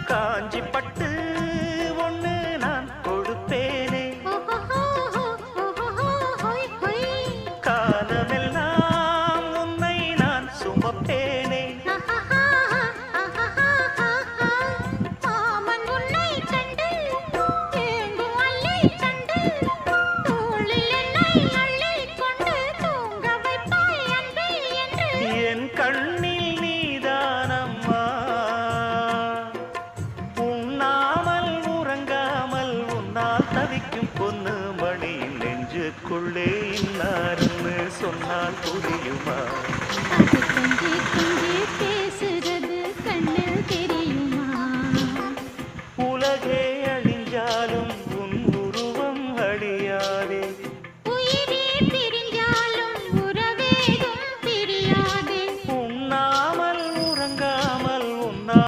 காஞ்சி பட்டு ஒண்ணு நான் கொடுப்பேனே, காலமெல்லாம் உன்னை நான் சுமப்பேனே. என் கண்ணில் நீதானம்மா, உண்ணாமல் உறங்காமல் உன்னால் தவிக்கும் பொண்ணு மணி நெஞ்சுக்குள்ளே இன்னாருன்னு சொன்னால் புரியுமா?